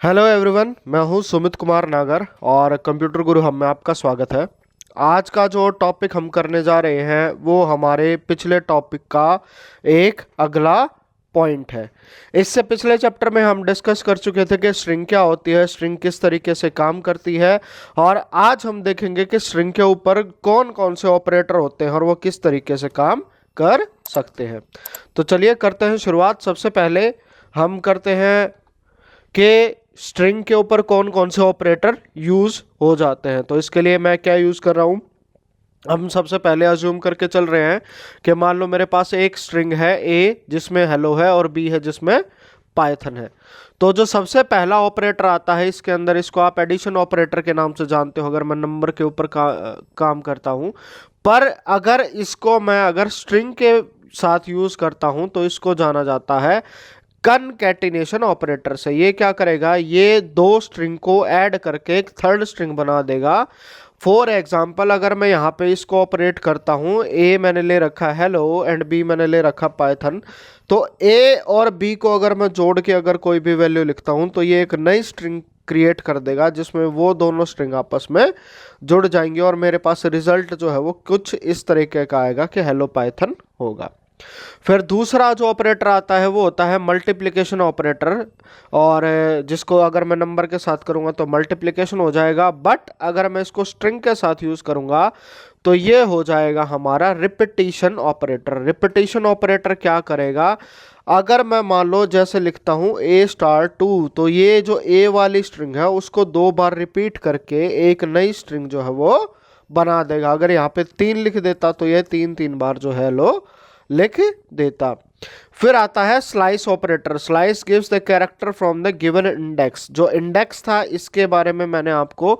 Hello everyone, मैं हूं सुमित कुमार नागर और कंप्यूटर गुरु हम में आपका स्वागत है। आज का जो टॉपिक हम करने जा रहे हैं वो हमारे पिछले टॉपिक का एक अगला पॉइंट है। इससे पिछले चैप्टर में हम डिस्कस कर चुके थे कि स्ट्रिंग क्या होती है, स्ट्रिंग किस तरीके से काम करती है, और आज हम देखेंगे कि स्ट्रिंग के ऊपर कौन कौन से ऑपरेटर होते हैं और वो किस तरीके से काम कर सकते हैं। तो चलिए करते हैं शुरुआत। सबसे पहले हम करते हैं कि स्ट्रिंग के ऊपर कौन कौन से ऑपरेटर यूज हो जाते हैं। तो इसके लिए मैं क्या यूज कर रहा हूं, हम सबसे पहले अज्यूम करके चल रहे हैं कि मान लो मेरे पास एक स्ट्रिंग है ए जिसमें हेलो है और बी है जिसमें पाइथन है। तो जो सबसे पहला ऑपरेटर आता है इसके अंदर, इसको आप एडिशन ऑपरेटर के नाम से जानते हो अगर मैं नंबर के ऊपर काम करता हूं। पर अगर इसको मैं अगर स्ट्रिंग के साथ यूज करता हूं तो इसको जाना जाता है कनकैटिनेशन ऑपरेटर से। ये क्या करेगा, ये दो स्ट्रिंग को ऐड करके एक थर्ड स्ट्रिंग बना देगा। फॉर एग्जाम्पल अगर मैं यहाँ पे इसको ऑपरेट करता हूँ, ए मैंने ले रखा हेलो एंड बी मैंने ले रखा पाइथन, तो ए और बी को अगर मैं जोड़ के अगर कोई भी वैल्यू लिखता हूँ तो ये एक नई स्ट्रिंग क्रिएट कर देगा जिसमें वो दोनों स्ट्रिंग आपस में जुड़ जाएंगे और मेरे पास रिजल्ट जो है वो कुछ इस तरीके का आएगा कि हेलो पाइथन होगा। फिर दूसरा जो ऑपरेटर आता है वो होता है मल्टीप्लिकेशन ऑपरेटर, और जिसको अगर मैं नंबर के साथ करूंगा तो मल्टीप्लिकेशन हो जाएगा, बट अगर मैं इसको स्ट्रिंग के साथ यूज करूंगा तो ये हो जाएगा हमारा रिपीटिशन ऑपरेटर। रिपीटिशन ऑपरेटर क्या करेगा, अगर मैं मान लो जैसे लिखता हूं ए स्टार 2, तो ये जो ए वाली स्ट्रिंग है उसको दो बार रिपीट करके एक नई स्ट्रिंग जो है वो बना देगा। अगर यहाँ पे 3 लिख देता तो ये 3 बार जो है लो लिख देता। फिर आता है slice operator. Slice gives the character from the given index. जो इंडेक्स था इसके बारे में मैंने आपको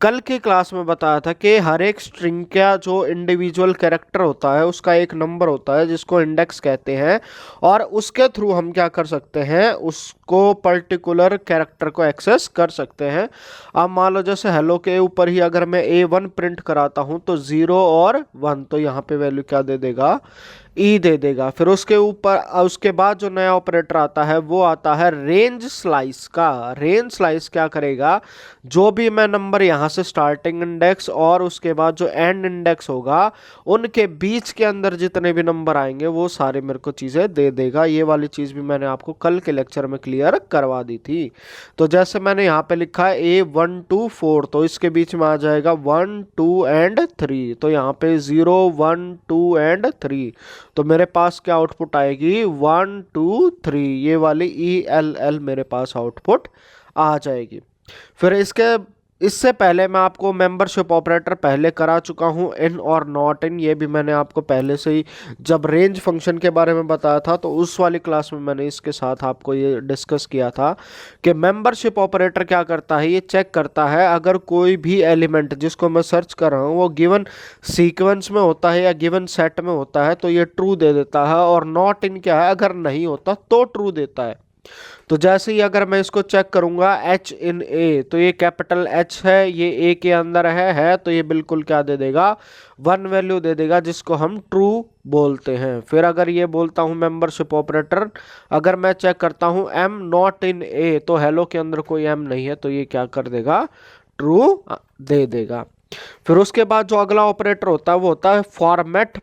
कल की क्लास में बताया था कि हर एक स्ट्रिंग का जो इंडिविजुअल कैरेक्टर होता है उसका एक नंबर होता है जिसको इंडेक्स कहते हैं, और उसके थ्रू हम क्या कर सकते हैं, उसको पर्टिकुलर कैरेक्टर को एक्सेस कर सकते हैं। अब मान लो जैसे हेलो के ऊपर ही अगर मैं A1 प्रिंट कराता हूं तो 0 और 1, तो यहाँ पे वैल्यू क्या दे देगा, ई दे देगा। फिर उसके ऊपर उसके बाद जो नया ऑपरेटर आता है वो आता है रेंज स्लाइस का। रेंज स्लाइस क्या करेगा, जो भी मैं नंबर यहाँ से स्टार्टिंग इंडेक्स और उसके बाद जो एंड इंडेक्स होगा उनके बीच के अंदर जितने भी नंबर आएंगे वो सारे मेरे को चीज़ें दे देगा। ये वाली चीज़ भी मैंने आपको कल के लेक्चर में क्लियर करवा दी थी। तो जैसे मैंने यहाँ पे लिखा है A1 to 4, तो इसके बीच में आ जाएगा 1 2 एंड 3, तो यहाँ पे 0 1 2 एंड 3, तो मेरे पास क्या आउटपुट आएगी 1 2 3, ये वाली ELL मेरे पास आउटपुट आ जाएगी। फिर इससे पहले मैं आपको मेंबरशिप ऑपरेटर पहले करा चुका हूं, इन और नॉट इन। ये भी मैंने आपको पहले से ही जब रेंज फंक्शन के बारे में बताया था तो उस वाली क्लास में मैंने इसके साथ आपको ये डिस्कस किया था कि मेंबरशिप ऑपरेटर क्या करता है, ये चेक करता है अगर कोई भी एलिमेंट जिसको मैं सर्च कर रहा हूँ वो गिवन सीक्वेंस में होता है या गिवन सेट में होता है तो ये ट्रू दे देता है, और नॉट इन क्या है, अगर नहीं होता तो ट्रू देता है। तो जैसे ही अगर मैं इसको चेक करूंगा H इन A, तो ये कैपिटल H है, ये A के अंदर है तो ये बिल्कुल क्या दे देगा, 1 वैल्यू दे देगा जिसको हम ट्रू बोलते हैं। फिर अगर ये बोलता हूं मेंबरशिप ऑपरेटर, अगर मैं चेक करता हूं M नॉट इन A, तो हेलो के अंदर कोई M नहीं है तो ये क्या कर देगा, ट्रू दे देगा। फिर उसके बाद जो अगला ऑपरेटर होता है वो होता है फॉर्मेट।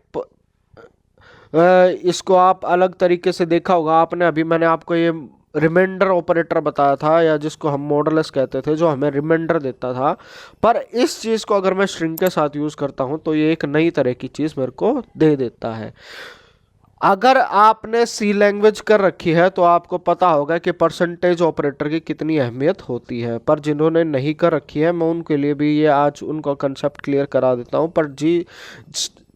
इसको आप अलग तरीके से देखा होगा आपने, अभी मैंने आपको ये रिमाइंडर ऑपरेटर बताया था या जिसको हम मॉडुलस कहते थे, जो हमें रिमाइंडर देता था। पर इस चीज़ को अगर मैं स्ट्रिंग के साथ यूज़ करता हूं तो ये एक नई तरह की चीज़ मेरे को दे देता है। अगर आपने सी लैंग्वेज कर रखी है तो आपको पता होगा कि परसेंटेज ऑपरेटर की कितनी अहमियत होती है, पर जिन्होंने नहीं कर रखी है मैं उनके लिए भी ये आज उनका कंसेप्ट क्लियर करा देता हूँ। पर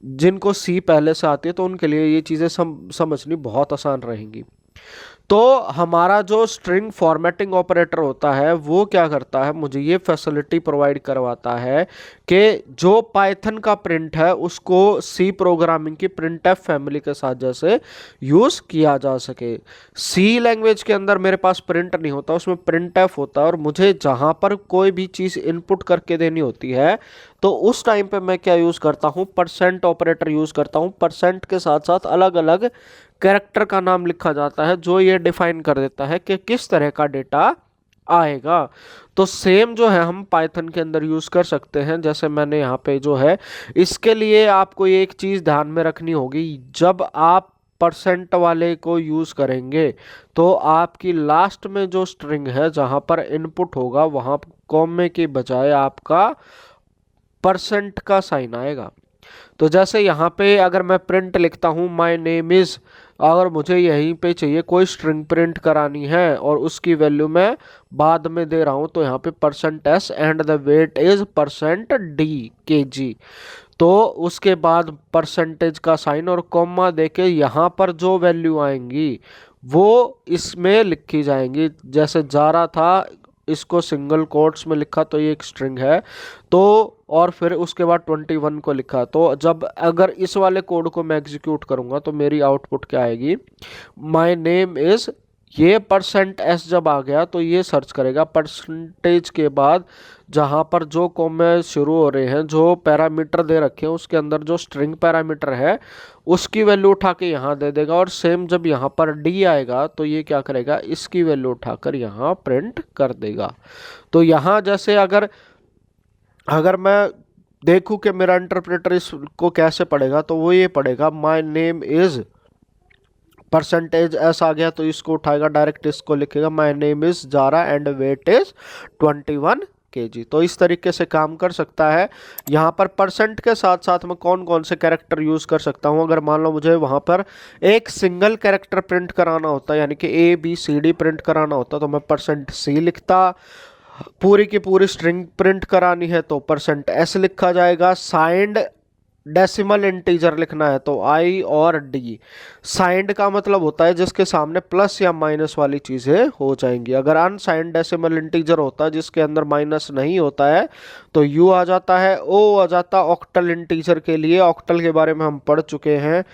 जिनको सी पहले से आती है तो उनके लिए ये चीज़ें समझनी बहुत आसान रहेंगी। तो हमारा जो स्ट्रिंग फॉर्मेटिंग ऑपरेटर होता है वो क्या करता है, मुझे ये फैसिलिटी प्रोवाइड करवाता है कि जो पाइथन का प्रिंट है उसको सी प्रोग्रामिंग की प्रिंटफ फैमिली के साथ जैसे यूज़ किया जा सके। सी लैंग्वेज के अंदर मेरे पास प्रिंट नहीं होता, उसमें प्रिंटफ होता है, और मुझे जहाँ पर कोई भी चीज़ इनपुट करके देनी होती है तो उस टाइम पे मैं क्या यूज़ करता हूँ, परसेंट ऑपरेटर यूज़ करता हूँ। परसेंट के साथ साथ अलग अलग कैरेक्टर का नाम लिखा जाता है जो ये डिफाइन कर देता है कि किस तरह का डेटा आएगा। तो सेम जो है हम पाइथन के अंदर यूज़ कर सकते हैं। जैसे मैंने यहाँ पे जो है, इसके लिए आपको एक चीज़ ध्यान में रखनी होगी, जब आप परसेंट वाले को यूज़ करेंगे तो आपकी लास्ट में जो स्ट्रिंग है जहाँ पर इनपुट होगा वहाँ कॉमे के बजाय आपका परसेंट का साइन आएगा। तो जैसे यहाँ पे अगर मैं प्रिंट लिखता हूँ माय नेम इज़, अगर मुझे यहीं पे चाहिए कोई स्ट्रिंग प्रिंट करानी है और उसकी वैल्यू मैं बाद में दे रहा हूँ, तो यहाँ पे %s and the weight is %d kg। तो उसके बाद परसेंटेज का साइन और कॉमा देके यहाँ पर जो वैल्यू आएंगी वो इसमें लिखी जाएंगी। जैसे जारा था, इसको सिंगल कोट्स में लिखा तो ये एक स्ट्रिंग है, तो और फिर उसके बाद 21 को लिखा। तो जब अगर इस वाले कोड को मैं एग्जीक्यूट करूंगा तो मेरी आउटपुट क्या आएगी, माय नेम इज, ये %s जब आ गया तो ये सर्च करेगा परसेंटेज के बाद जहाँ पर जो कॉमे शुरू हो रहे हैं, जो पैरामीटर दे रखे हैं उसके अंदर जो स्ट्रिंग पैरामीटर है उसकी वैल्यू उठा के यहाँ दे देगा। और सेम जब यहाँ पर d आएगा तो ये क्या करेगा, इसकी वैल्यू उठाकर यहाँ प्रिंट कर देगा। तो यहाँ जैसे अगर मैं देखूं कि मेरा इंटरप्रेटर इसको कैसे पढ़ेगा, तो वो ये पढ़ेगा माय नेम इज %s आ गया तो इसको उठाएगा, डायरेक्ट इसको लिखेगा my name is Zara and weight is 21 kg। तो इस तरीके से काम कर सकता है। यहाँ पर परसेंट के साथ साथ मैं कौन कौन से कैरेक्टर यूज कर सकता हूँ, अगर मान लो मुझे वहाँ पर एक सिंगल कैरेक्टर प्रिंट कराना होता है, यानी कि ABCD प्रिंट कराना होता, तो मैं %c लिखता। पूरी की पूरी स्ट्रिंग प्रिंट करानी है तो %s लिखा जाएगा। साइंड डेसिमल इंटीजर लिखना है तो I और D। साइंड का मतलब होता है जिसके सामने प्लस या माइनस वाली चीज़ें हो जाएंगी। अगर अनसाइंड डेसिमल इंटीजर होता है जिसके अंदर माइनस नहीं होता है तो U आ जाता है। O आ जाता ऑक्टल इंटीजर के लिए, ऑक्टल के बारे में हम पढ़ चुके हैं।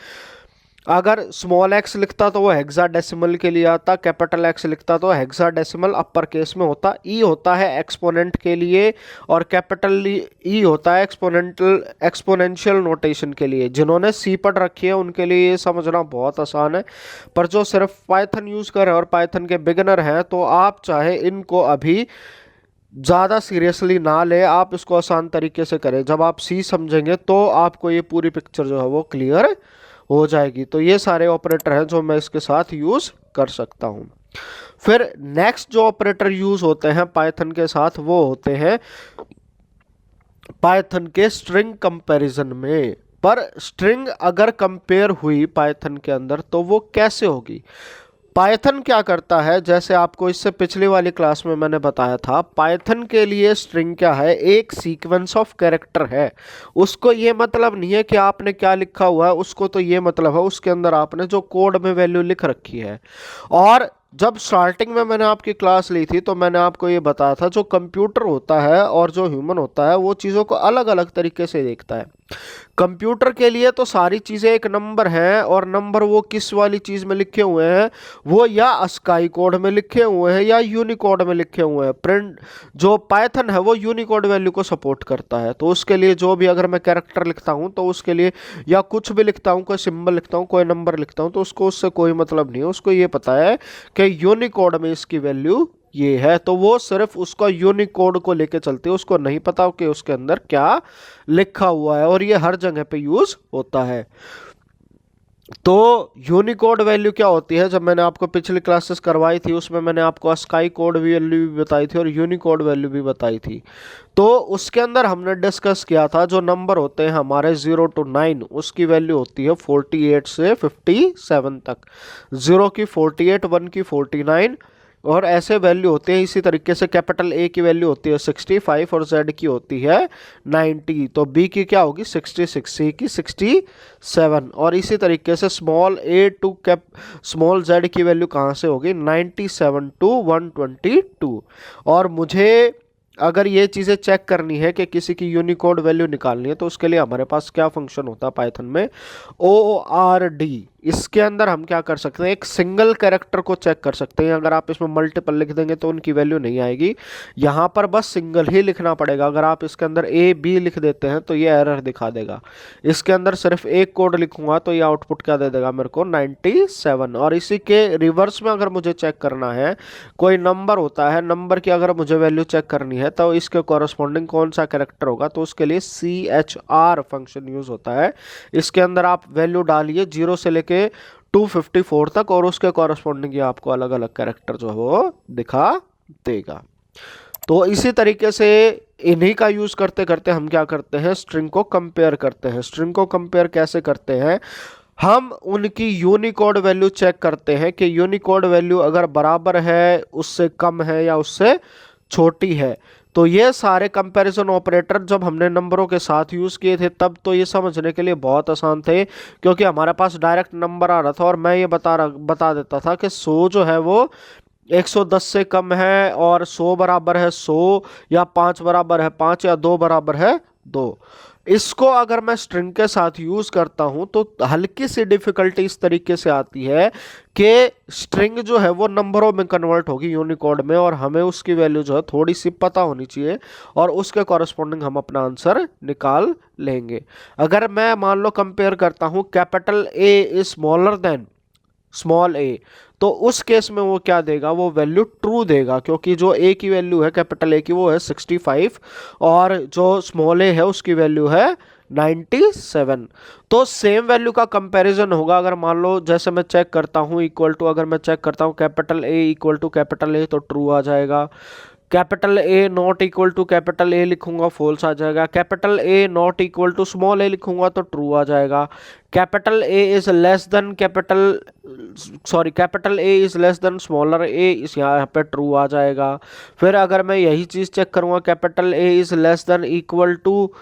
अगर स्मॉल x लिखता तो वो हेक्साडेसिमल के लिए आता, कैपिटल X लिखता तो हेक्साडेसिमल अपर केस में होता। E होता है एक्सपोनेंट के लिए और कैपिटल E होता है एक्सपोनेंशियल नोटेशन के लिए। जिन्होंने C पढ़ रखी है उनके लिए ये समझना बहुत आसान है, पर जो सिर्फ पाइथन यूज़ कर रहे हैं और पाइथन के बिगिनर हैं तो आप चाहे इनको अभी ज़्यादा सीरियसली ना ले, आप इसको आसान तरीके से करें। जब आप C समझेंगे तो आपको ये पूरी पिक्चर जो है वो क्लियर हो जाएगी। तो ये सारे ऑपरेटर हैं जो मैं इसके साथ यूज़ कर सकता हूँ। फिर नेक्स्ट जो ऑपरेटर यूज़ होते हैं पाइथन के साथ वो होते हैं पाइथन के स्ट्रिंग कंपैरिजन में। पर स्ट्रिंग अगर कंपेयर हुई पाइथन के अंदर तो वो कैसे होगी। पाइथन क्या करता है, जैसे आपको इससे पिछली वाली क्लास में मैंने बताया था, पाइथन के लिए स्ट्रिंग क्या है, एक सीक्वेंस ऑफ कैरेक्टर है। उसको ये मतलब नहीं है कि आपने क्या लिखा हुआ है, उसको तो ये मतलब है उसके अंदर आपने जो कोड में वैल्यू लिख रखी है। और जब स्टार्टिंग में मैंने आपकी क्लास ली थी तो मैंने आपको ये बताया था जो कंप्यूटर होता है और जो ह्यूमन होता है वो चीज़ों को अलग अलग तरीके से देखता है। कंप्यूटर के लिए तो सारी चीज़ें एक नंबर हैं, और नंबर वो किस वाली चीज़ में लिखे हुए हैं, वो या अस्काई कोड में लिखे हुए हैं या यूनिकोड में लिखे हुए हैं। प्रिंट जो पाइथन है वो यूनिकोड वैल्यू को सपोर्ट करता है, तो उसके लिए जो भी अगर मैं कैरेक्टर लिखता हूँ तो उसके लिए या कुछ भी लिखता हूँ, कोई सिंबल लिखता हूँ, कोई नंबर लिखता हूँ, तो उसको उससे कोई मतलब नहीं है। उसको ये पता है कि यूनिकोड में इसकी वैल्यू ये है, तो वो सिर्फ उसका यूनिकोड को लेके चलते हैं। उसको नहीं पता कि उसके अंदर क्या लिखा हुआ है, और ये हर जगह पे यूज होता है। तो यूनिकोड वैल्यू क्या होती है, जब मैंने आपको पिछली क्लासेस करवाई थी उसमें मैंने आपको अस्काई कोड वैल्यू भी बताई थी और यूनिकोड वैल्यू भी बताई थी। तो उसके अंदर हमने डिस्कस किया था जो नंबर होते हैं हमारे 0 to 9 उसकी वैल्यू होती है 48 से 57 तक। 0 की 48, 1 की 49 और ऐसे वैल्यू होते हैं। इसी तरीके से कैपिटल A की वैल्यू होती है 65 और Z की होती है 90। तो B की क्या होगी 66, C की 67, और इसी तरीके से small a to small z की वैल्यू कहाँ से होगी 97 to 122। और मुझे अगर ये चीज़ें चेक करनी है कि किसी की यूनिकोड वैल्यू निकालनी है तो उसके लिए हमारे पास क्या फंक्शन होता है पाइथन में, ORD। इसके अंदर हम क्या कर सकते हैं, एक सिंगल कैरेक्टर को चेक कर सकते हैं। अगर आप इसमें मल्टीपल लिख देंगे तो उनकी वैल्यू नहीं आएगी, यहाँ पर बस सिंगल ही लिखना पड़ेगा। अगर आप इसके अंदर ए बी लिख देते हैं तो ये एरर दिखा देगा। इसके अंदर सिर्फ एक कोड लिखूंगा तो ये आउटपुट क्या दे देगा मेरे को, 97। और इसी के रिवर्स में अगर मुझे चेक करना है, कोई नंबर होता है, नंबर की अगर मुझे वैल्यू चेक करनी है तो इसके कॉरस्पॉन्डिंग कौन सा कैरेक्टर होगा, तो उसके लिए CHR फंक्शन यूज होता है। इसके अंदर आप वैल्यू डालिए 0 से लेके 254 तक और उसके कॉरस्पॉन्डिंग आपको अलग अलग कैरेक्टर जो है वो दिखा देगा। तो इसी तरीके से इन्हीं का यूज करते करते हम क्या करते हैं, स्ट्रिंग को कंपेयर करते हैं। स्ट्रिंग को कंपेयर कैसे करते हैं, हम उनकी यूनिकोड वैल्यू चेक करते हैं कि यूनिकोड वैल्यू अगर बराबर है, उससे कम है या उससे छोटी है। तो ये सारे कंपैरिजन ऑपरेटर जब हमने नंबरों के साथ यूज़ किए थे तब तो ये समझने के लिए बहुत आसान थे, क्योंकि हमारे पास डायरेक्ट नंबर आ रहा था और मैं ये बता देता था कि 100 जो है वो 110 से कम है, और 100 बराबर है 100, या 5 बराबर है 5, या 2 बराबर है 2। इसको अगर मैं स्ट्रिंग के साथ यूज करता हूं तो हल्की सी डिफिकल्टी इस तरीके से आती है कि स्ट्रिंग जो है वो नंबरों में कन्वर्ट होगी यूनिकोड में, और हमें उसकी वैल्यू जो है थोड़ी सी पता होनी चाहिए और उसके कॉरस्पॉन्डिंग हम अपना आंसर निकाल लेंगे। अगर मैं मान लो कंपेयर करता हूं capital A is smaller than small A, तो उस केस में वो क्या देगा, वो वैल्यू ट्रू देगा, क्योंकि जो ए की वैल्यू है कैपिटल ए की वो है 65 और जो स्मॉल ए है उसकी वैल्यू है 97। तो सेम वैल्यू का कंपैरिजन होगा। अगर मान लो जैसे मैं चेक करता हूँ इक्वल टू, अगर मैं चेक करता हूँ capital A equal to capital A तो ट्रू आ जाएगा। Capital A not equal to capital A लिखूंगा फॉल्स आ जाएगा। Capital A not equal to small A लिखूंगा तो ट्रू आ जाएगा। Capital A is less than capital A is less than smaller A, इस यहाँ पे ट्रू आ जाएगा। फिर अगर मैं यही चीज़ चेक करूँगा capital A is less than equal to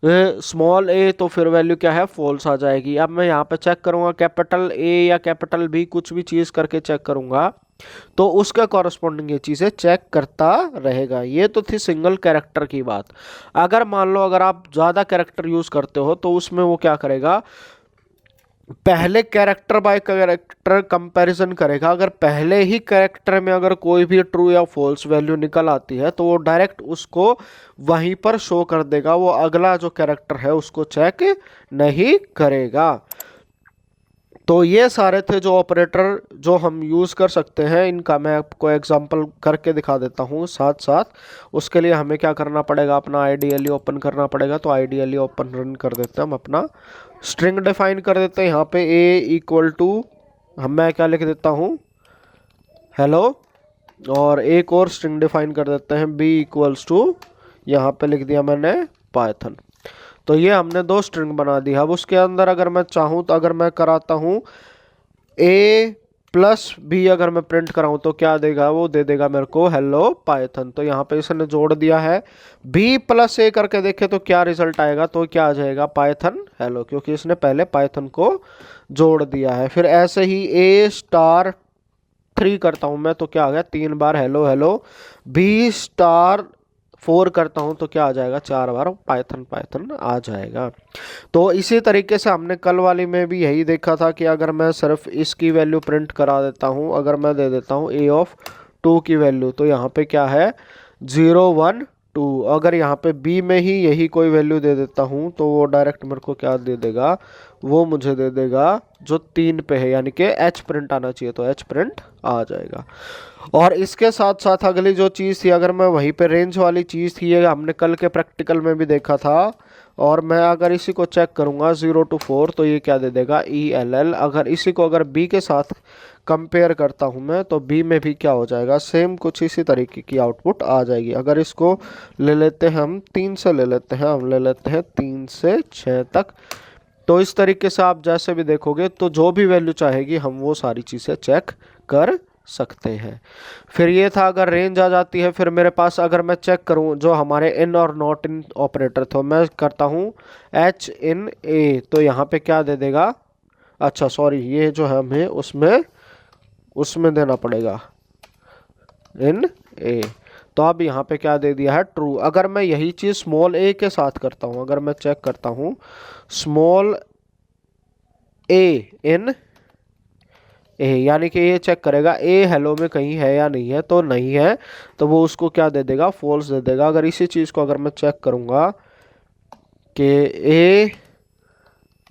small A, तो फिर वैल्यू क्या है, फॉल्स आ जाएगी। अब मैं यहाँ पे चेक करूँगा कैपिटल ए या कैपिटल बी, कुछ भी चीज़ करके चेक करूँगा तो उसका कॉरस्पॉन्डिंग ये चीज़ें चेक करता रहेगा। ये तो थी सिंगल कैरेक्टर की बात। अगर मान लो अगर आप ज़्यादा कैरेक्टर यूज़ करते हो तो उसमें वो क्या करेगा, पहले कैरेक्टर बाय कैरेक्टर कंपैरिजन करेगा। अगर पहले ही कैरेक्टर में अगर कोई भी ट्रू या फॉल्स वैल्यू निकल आती है तो वो डायरेक्ट उसको वहीं पर शो कर देगा, वो अगला जो कैरेक्टर है उसको चेक नहीं करेगा। तो ये सारे थे जो ऑपरेटर जो हम यूज़ कर सकते हैं, इनका मैं आपको एग्जांपल करके दिखा देता हूँ साथ साथ। उसके लिए हमें क्या करना पड़ेगा, अपना आईडीएलई ओपन करना पड़ेगा। तो आईडीएलई ओपन रन कर देते हैं, हम अपना स्ट्रिंग डिफाइन कर देते हैं। यहाँ पे ए इक्वल टू मैं क्या लिख देता हूँ, हेलो, और एक और स्ट्रिंग डिफाइन कर देते हैं बी इक्वल्स टू, यहाँ पे लिख दिया मैंने पाइथन। तो ये हमने दो स्ट्रिंग बना दी। अब उसके अंदर अगर मैं चाहूँ तो अगर मैं कराता हूँ ए प्लस बी, अगर मैं प्रिंट कराऊँ तो क्या देगा, वो दे देगा मेरे को हेलो पाइथन। तो यहाँ पे इसने जोड़ दिया है। बी प्लस ए करके देखे तो क्या रिजल्ट आएगा, तो क्या आ जाएगा, पाइथन हेलो, क्योंकि इसने पहले पाइथन को जोड़ दिया है। फिर ऐसे ही ए स्टार 3 करता हूँ मैं तो क्या आ गया, 3 बार हेलो हेलो। बी स्टार 4 करता हूं तो क्या आ जाएगा, 4 बार पाइथन पाइथन आ जाएगा। तो इसी तरीके से हमने कल वाली में भी यही देखा था कि अगर मैं सिर्फ इसकी वैल्यू प्रिंट करा देता हूं, अगर मैं दे देता हूं ए ऑफ 2 की वैल्यू, तो यहाँ पे क्या है 0 1 2। अगर यहाँ पे बी में ही यही कोई वैल्यू दे देता हूँ तो वो डायरेक्ट मेरे को क्या दे देगा, वो मुझे दे देगा जो 3 पे है, यानी कि एच प्रिंट आना चाहिए तो एच प्रिंट आ जाएगा। और इसके साथ साथ अगली जो चीज़ थी, अगर मैं वहीं पे रेंज वाली चीज़ थी, ये हमने कल के प्रैक्टिकल में भी देखा था। और मैं अगर इसी को चेक करूँगा 0 to 4 तो ये क्या दे देगा ELL। अगर इसी को अगर बी के साथ कंपेयर करता हूँ मैं तो बी में भी क्या हो जाएगा, सेम कुछ इसी तरीके की आउटपुट आ जाएगी। अगर इसको ले लेते हैं हम 3 से ले लेते हैं, हम ले लेते हैं 3 से 6 तक। तो इस तरीके से आप जैसे भी देखोगे तो जो भी वैल्यू चाहेगी हम वो सारी चीज़ें चेक कर सकते हैं। फिर ये था अगर रेंज आ जाती है, फिर मेरे पास अगर मैं चेक करूं जो हमारे इन और नॉट इन ऑपरेटर थे, मैं करता हूं एच इन ए, तो यहाँ पे क्या दे देगा, अच्छा सॉरी, ये जो है हमें उसमें देना पड़ेगा इन ए। तो अब यहाँ पे क्या दे दिया है, ट्रू। अगर मैं यही चीज़ स्मॉल ए के साथ करता हूँ, अगर मैं चेक करता हूँ स्मॉल ए इन ए, यानी कि ये चेक करेगा ए हेलो में कहीं है या नहीं है, तो नहीं है तो वो उसको क्या दे देगा, फॉल्स दे देगा। अगर इसी चीज़ को अगर मैं चेक करूँगा कि ए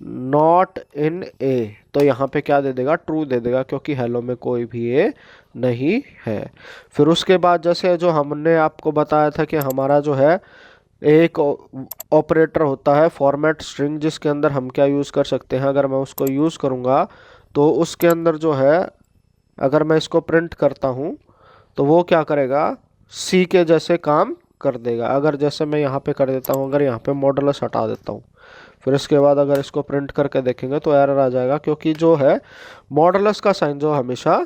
नॉट इन ए, तो यहाँ पे क्या दे देगा, ट्रू दे देगा, क्योंकि हेलो में कोई भी ए नहीं है। फिर उसके बाद जैसे जो हमने आपको बताया था कि हमारा जो है एक ऑपरेटर होता है फॉर्मेट स्ट्रिंग, जिसके अंदर हम क्या यूज़ कर सकते हैं, अगर मैं उसको यूज़ करूँगा तो उसके अंदर जो है अगर मैं इसको प्रिंट करता हूँ तो वो क्या करेगा, सी के जैसे काम कर देगा। अगर जैसे मैं यहाँ पे कर देता हूँ, अगर यहाँ पे मॉडुलस हटा देता हूँ, फिर इसके बाद अगर इसको प्रिंट करके देखेंगे तो एरर आ जाएगा, क्योंकि जो है मॉडुलस का साइन जो हमेशा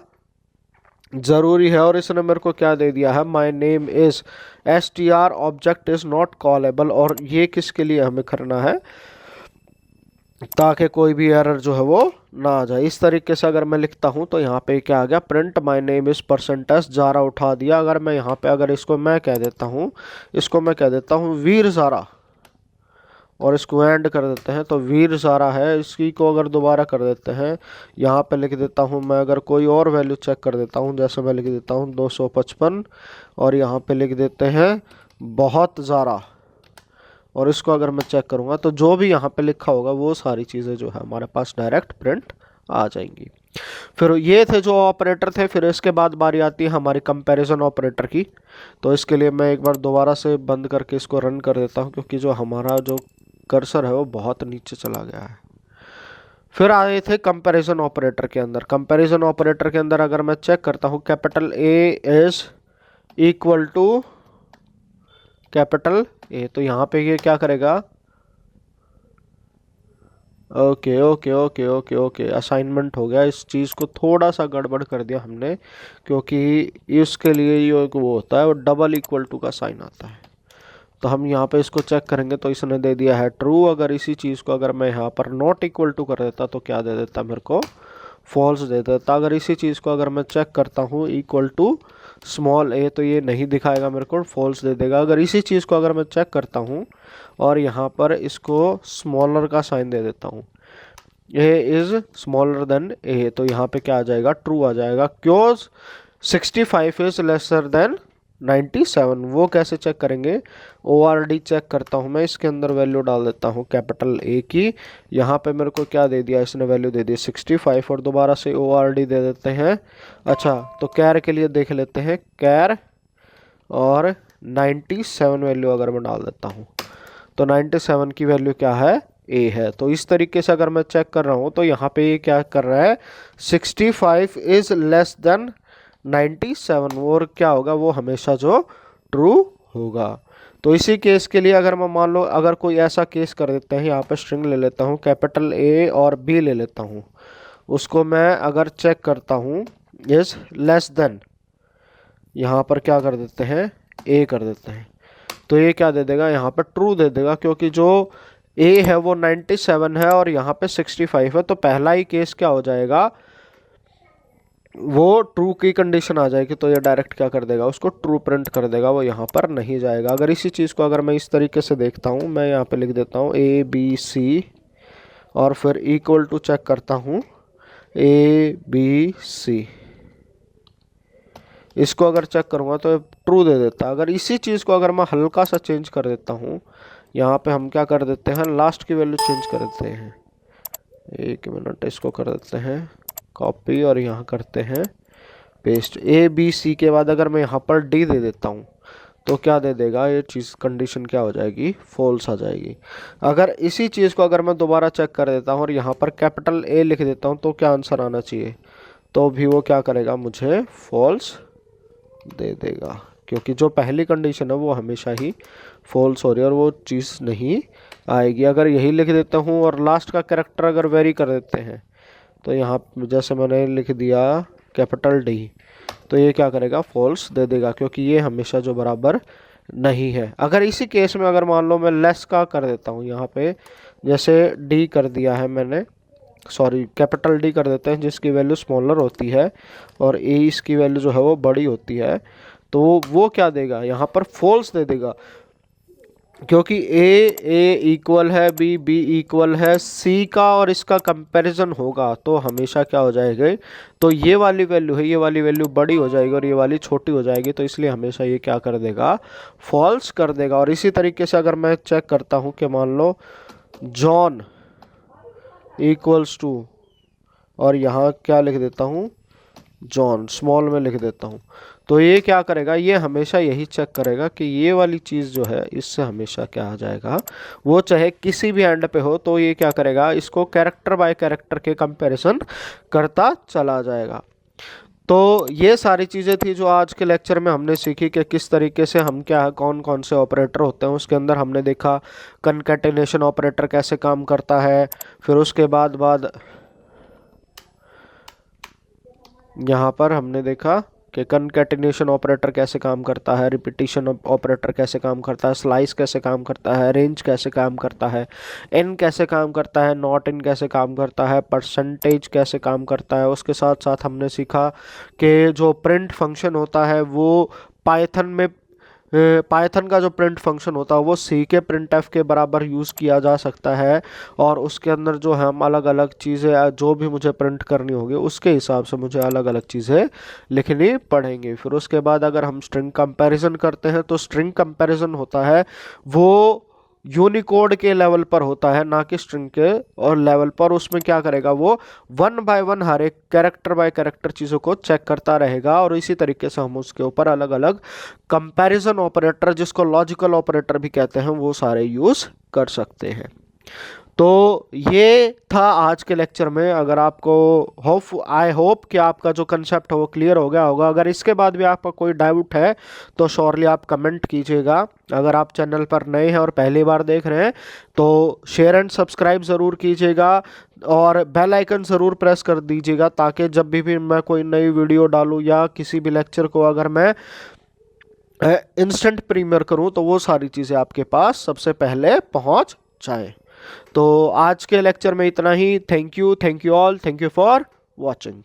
ज़रूरी है। और इसने मेरे को क्या दे दिया है, माई name is str object is not callable, और ये किसके लिए हमें करना है, ताकि कोई भी एरर जो है वो ना आ जाए। इस तरीके से अगर मैं लिखता हूँ तो यहाँ पे क्या आ गया, print my name is %, Zara उठा दिया। अगर मैं यहाँ पे अगर इसको मैं कह देता हूँ, इसको मैं कह देता हूँ वीर ज़ारा, और इसको एंड कर देते हैं तो वीर ज़ारा है। इसी को अगर दोबारा कर देते हैं, यहाँ पे लिख देता हूँ मैं, अगर कोई और वैल्यू चेक कर देता हूँ, जैसे मैं लिख देता हूँ 255, और यहाँ पे लिख देते हैं बहुत ज़ारा, और इसको अगर मैं चेक करूँगा तो जो भी यहाँ पे लिखा होगा वो सारी चीज़ें जो है हमारे पास डायरेक्ट प्रिंट आ जाएंगी। फिर ये थे जो ऑपरेटर थे। फिर इसके बाद बारी आती है हमारी कंपैरिजन ऑपरेटर की। तो इसके लिए मैं एक बार दोबारा से बंद करके इसको रन कर देता हूँ, क्योंकि जो हमारा जो कर्सर है वो बहुत नीचे चला गया है। फिर आए थे कंपैरिजन ऑपरेटर के अंदर। कंपैरिजन ऑपरेटर के अंदर अगर मैं चेक करता हूँ, capital A is equal to capital A, तो यहाँ पे ये क्या करेगा, okay okay okay okay okay, assignment हो गया। इस चीज़ को थोड़ा सा गड़बड़ कर दिया हमने, क्योंकि इसके लिए ये एक वो होता है, वो डबल इक्वल टू का साइन आता है। तो हम यहाँ पे इसको चेक करेंगे तो इसने दे दिया है ट्रू। अगर इसी चीज़ को अगर मैं यहाँ पर नॉट इक्वल टू कर देता तो क्या दे देता मेरे को, फॉल्स दे देता। अगर इसी चीज़ को अगर मैं चेक करता हूँ इक्वल टू स्मॉल ए, तो ये नहीं दिखाएगा मेरे को, फॉल्स दे देगा। अगर इसी चीज़ को अगर मैं चेक करता हूँ और यहाँ पर इसको स्मॉलर का साइन दे देता हूँ, ए इज़ स्मॉलर देन ए, तो यहाँ पे क्या आ जाएगा, ट्रू आ जाएगा। क्यों 65 इज़ लेसर देन 97, वो कैसे चेक करेंगे, ORD चेक करता हूँ मैं, इसके अंदर वैल्यू डाल देता हूँ कैपिटल ए की। यहाँ पे मेरे को क्या दे दिया, इसने वैल्यू दे दी 65, और दोबारा से ORD दे देते हैं। अच्छा, तो कैर के लिए देख लेते हैं, कैर और 97 वैल्यू अगर मैं डाल देता हूँ तो 97 की वैल्यू क्या है, ए है। तो इस तरीके से अगर मैं चेक कर रहा हूँ तो यहाँ पे ये क्या कर रहा है, 65 इज़ लेस देन 97, और क्या होगा, वो हमेशा जो ट्रू होगा। तो इसी केस के लिए अगर मैं मान लो अगर कोई ऐसा केस कर देते हैं, यहाँ पे स्ट्रिंग ले लेता हूँ, कैपिटल ए और बी ले लेता हूँ, उसको मैं अगर चेक करता हूँ इज़ लेस देन, यहाँ पर क्या कर देते हैं, ए कर देते हैं, तो ये क्या दे देगा, यहाँ पर ट्रू दे देगा, क्योंकि जो ए है वो 97 है और यहाँ पे 65 है। तो पहला ही केस क्या हो जाएगा, वो ट्रू की कंडीशन आ जाएगी, तो ये डायरेक्ट क्या कर देगा, उसको ट्रू प्रिंट कर देगा, वो यहाँ पर नहीं जाएगा। अगर इसी चीज़ को अगर मैं इस तरीके से देखता हूँ, मैं यहाँ पे लिख देता हूँ ABC और फिर इक्वल टू चेक करता हूँ ABC, इसको अगर चेक करूँगा तो ट्रू दे देता। अगर इसी चीज़ को अगर मैं हल्का सा चेंज कर देता हूँ, यहाँ पे हम क्या कर देते हैं, लास्ट की वैल्यू चेंज कर देते हैं, एक मिनट, इसको कर देते हैं कॉपी और यहाँ करते हैं पेस्ट। ABC के बाद अगर मैं यहाँ पर D दे देता हूँ तो क्या दे देगा, ये चीज़ कंडीशन क्या हो जाएगी, फॉल्स आ जाएगी। अगर इसी चीज़ को अगर मैं दोबारा चेक कर देता हूँ और यहाँ पर कैपिटल A लिख देता हूँ तो क्या आंसर आना चाहिए, तो भी वो क्या करेगा, मुझे फॉल्स दे देगा, क्योंकि जो पहली कंडीशन है वो हमेशा ही फॉल्स हो रही है और वो चीज़ नहीं आएगी। अगर यही लिख देता हूँ और लास्ट का कैरेक्टर अगर वेरी कर देते हैं, तो यहाँ जैसे मैंने लिख दिया कैपिटल D, तो ये क्या करेगा, फॉल्स दे देगा, क्योंकि ये हमेशा जो बराबर नहीं है। अगर इसी केस में अगर मान लो मैं लेस का कर देता हूँ, यहाँ पे जैसे D कर दिया है मैंने, सॉरी कैपिटल D कर देते हैं, जिसकी वैल्यू स्मॉलर होती है और A इसकी वैल्यू जो है वो बड़ी होती है, तो वो क्या देगा, यहाँ पर फॉल्स दे देगा। क्योंकि ए इक्वल है बी इक्वल है सी का और इसका कंपैरिजन होगा तो हमेशा क्या हो जाएगा, तो ये वाली वैल्यू है, ये वाली वैल्यू बड़ी हो जाएगी और ये वाली छोटी हो जाएगी, तो इसलिए हमेशा ये क्या कर देगा, फॉल्स कर देगा। और इसी तरीके से अगर मैं चेक करता हूँ कि मान लो जॉन इक्वल्स टू, और यहाँ क्या लिख देता हूँ, जॉन स्मॉल में लिख देता हूँ, तो ये क्या करेगा, ये हमेशा यही चेक करेगा कि ये वाली चीज़ जो है इससे हमेशा क्या आ जाएगा, वो चाहे किसी भी एंड पे हो तो ये क्या करेगा, इसको कैरेक्टर बाय कैरेक्टर के कंपैरिजन करता चला जाएगा। तो ये सारी चीज़ें थी जो आज के लेक्चर में हमने सीखी कि किस तरीके से हम क्या कौन कौन से ऑपरेटर होते हैं। उसके अंदर हमने देखा कनकैटिनेशन ऑपरेटर कैसे काम करता है, फिर उसके बाद यहाँ पर हमने देखा कि कनकैटिनेशन ऑपरेटर कैसे काम करता है, रिपीटिशन ऑपरेटर कैसे काम करता है, स्लाइस कैसे काम करता है, रेंज कैसे काम करता है, इन कैसे काम करता है, नॉट इन कैसे काम करता है, परसेंटेज कैसे काम करता है। उसके साथ साथ हमने सीखा कि जो प्रिंट फंक्शन होता है वो पाइथन का जो प्रिंट फंक्शन होता है वो सी के प्रिंट एफ के बराबर यूज़ किया जा सकता है, और उसके अंदर जो है हम अलग अलग चीज़ें जो भी मुझे प्रिंट करनी होगी उसके हिसाब से मुझे अलग अलग चीज़ें लिखनी पड़ेंगी। फिर उसके बाद अगर हम स्ट्रिंग कंपैरिजन करते हैं तो स्ट्रिंग कंपैरिजन होता है वो यूनिकोड के लेवल पर होता है, ना कि स्ट्रिंग के और लेवल पर। उसमें क्या करेगा, वो वन बाय वन हर एक कैरेक्टर बाय कैरेक्टर चीज़ों को चेक करता रहेगा, और इसी तरीके से हम उसके ऊपर अलग अलग कंपैरिजन ऑपरेटर, जिसको लॉजिकल ऑपरेटर भी कहते हैं, वो सारे यूज़ कर सकते हैं। तो ये था आज के लेक्चर में। अगर आपको आई होप कि आपका जो कंसेप्ट है वो क्लियर हो गया होगा। अगर इसके बाद भी आपका कोई डाउट है तो श्योरली आप कमेंट कीजिएगा। अगर आप चैनल पर नए हैं और पहली बार देख रहे हैं तो शेयर एंड सब्सक्राइब ज़रूर कीजिएगा और बेल आइकन ज़रूर प्रेस कर दीजिएगा, ताकि जब भी मैं कोई नई वीडियो डालूँ या किसी भी लेक्चर को अगर मैं इंस्टेंट प्रीमियर करूँ तो वो सारी चीज़ें आपके पास सबसे पहले पहुँच जाए। तो आज के लेक्चर में इतना ही। Thank you all, thank you for watching.